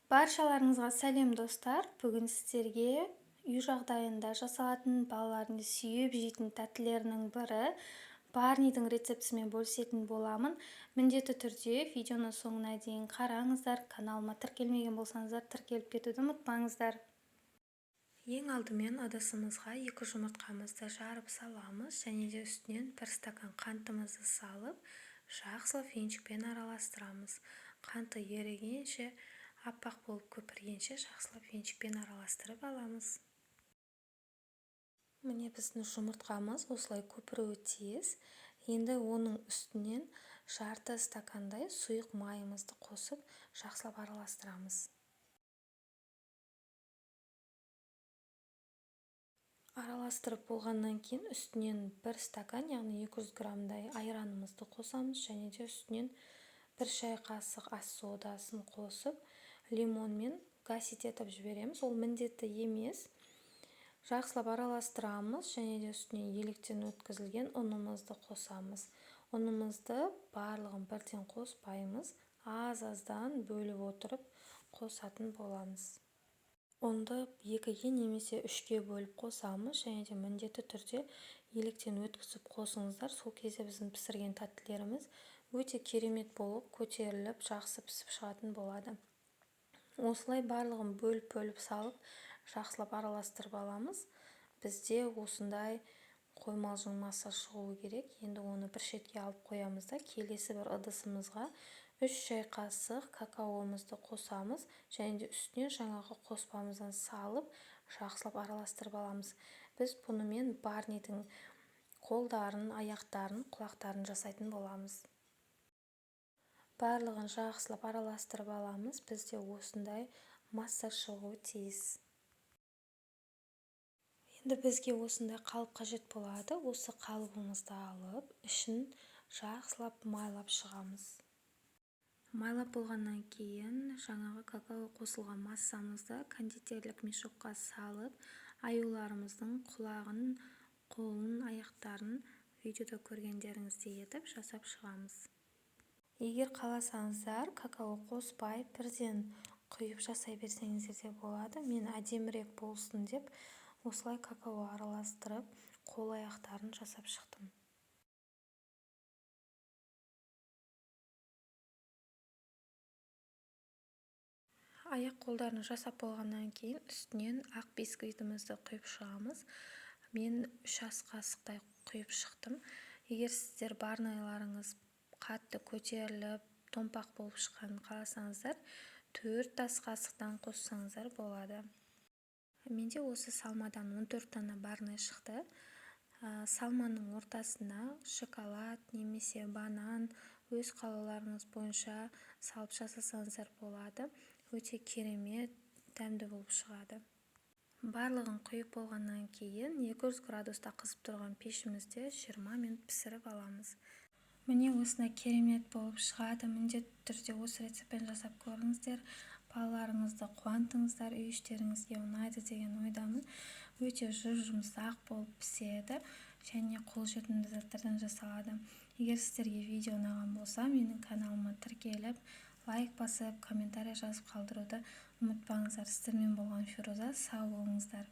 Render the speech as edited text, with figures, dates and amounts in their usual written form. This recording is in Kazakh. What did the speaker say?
Баршаларыңызға сәлем достар. Бүгін сіздерге үй жағдайында жасалатын балалардың сүйіп жейтін тәттілерінің бірі барнидің рецептісімен бөлісетін боламын. Міндетті түрде видеоны соңына дейін қараңыздар. Каналыма тіркелмеген болсаңыздар тіркеліп кетуді ұмытпаңыздар. Ең алдымен ыдысымызға 2 жұмыртқамызды жарып саламыз және де үстінен 1 стакан қантымызды салып, жақсылап венчикпен араластырамыз. Қанты ерігенше, аппақ болып көпіргенше жақсылап венчикпен араластырып аламыз. Міне біздің жұмыртқамыз осылай көпіруі тиіс. Енді оның үстінен жарты стакандай сұйық майымызды қосып, жақсылап араластырамыз. Араластырып болғаннан кейін үстінен 1 стакан, яғни 200 граммдай айранымызды қосамыз және де үстінен 1 шай қасық ас содасын қосып, лимонмен гасить етіп жібереміз. Ол міндетті емес. Жақсылап араластырамыз және де үстіне електен өткізілген ұнымызды қосамыз. Ұнымызды барлығын бірден қоспаймыз, аз-аздан бөліп отырып қосатын боламыз. Ұнды 2-ге немесе 3-ге бөліп қосамыз және де міндетті түрде електен өткізіп қосыңыздар. Сол кезде біздің пісірген тәттілеріміз өте керемет болып, көтеріліп, жақсы пісіп шығатын болады. Осылай барлығын бөліп салып, жақсылап араластырып аламыз. Бізде осындай қоймалжың масса шығуы керек. Енді оны бір шетке алып қоямыз да, келесі бір ыдысымызға 3 шай қасық какаомызды қосамыз және де үстіне жаңағы қоспамыздан салып, жақсылап араластырып аламыз. Біз бұнымен барнидің қолдарын, аяқтарын, құлақтарын жасайтын боламыз. Барлығын жақсылап араластырып аламыз. Бізде осындай масса шығуы тиіс. Енді бізге осындай қалып қажет болады. Осы қалыбымызды алып, ішін жақсылап майлап шығамыз. Майлап болғаннан кейін жаңағы какао қосылған массамызды кондитерлік мешокқа салып, аюларымыздың құлағын, қолын, аяқтарын видеода көргендеріңіздей етіп жасап шығамыз. Егер қаласаңыздар, какао қоспай, бірден құйып жасай берсеңіздер де болады. Мен әдемірек болсын деп, осылай какао араластырып, қол аяқтарын жасап шықтым. Аяқ қолдарын жасап болғаннан кейін үстінен ақ бисквитімізді құйып шығамыз. Мен 3 ас қасықтай құйып шықтым. Егер сіздер барнайларыңыз қатты көтеріліп, томпақ болып шыққанын қаласаңыздар, 4 ас қасықтан қоссаңыздар болады. Менде осы салмадан 14 дана барнай шықты. Салманың ортасына шоколад немесе банан, өз қалауларыңыз бойынша салып жасасаңыздар болады. Өте керемет, дәмді болып шығады. Барлығын құйып болғаннан кейін 200 градуста қызып тұрған пешімізде 20 минут пісіріп аламыз. Міне осындай керемет болып шығады. Міндетті түрде осы рецептпен жасап көріңіздер. Балаларыңызды қуантыңыздар, үй іштеріңізге ұнайды деген ойдамын. Өте жұмсақ болып піседі және қолжетімді заттардан жасалады. Егер сіздерге видео ұнаған болса, менің каналыма тіркеліп, лайк басып, комментарий жазып қалдыруды ұмытпаңыздар. Сіздермен болған Фируза, сау болыңыздар.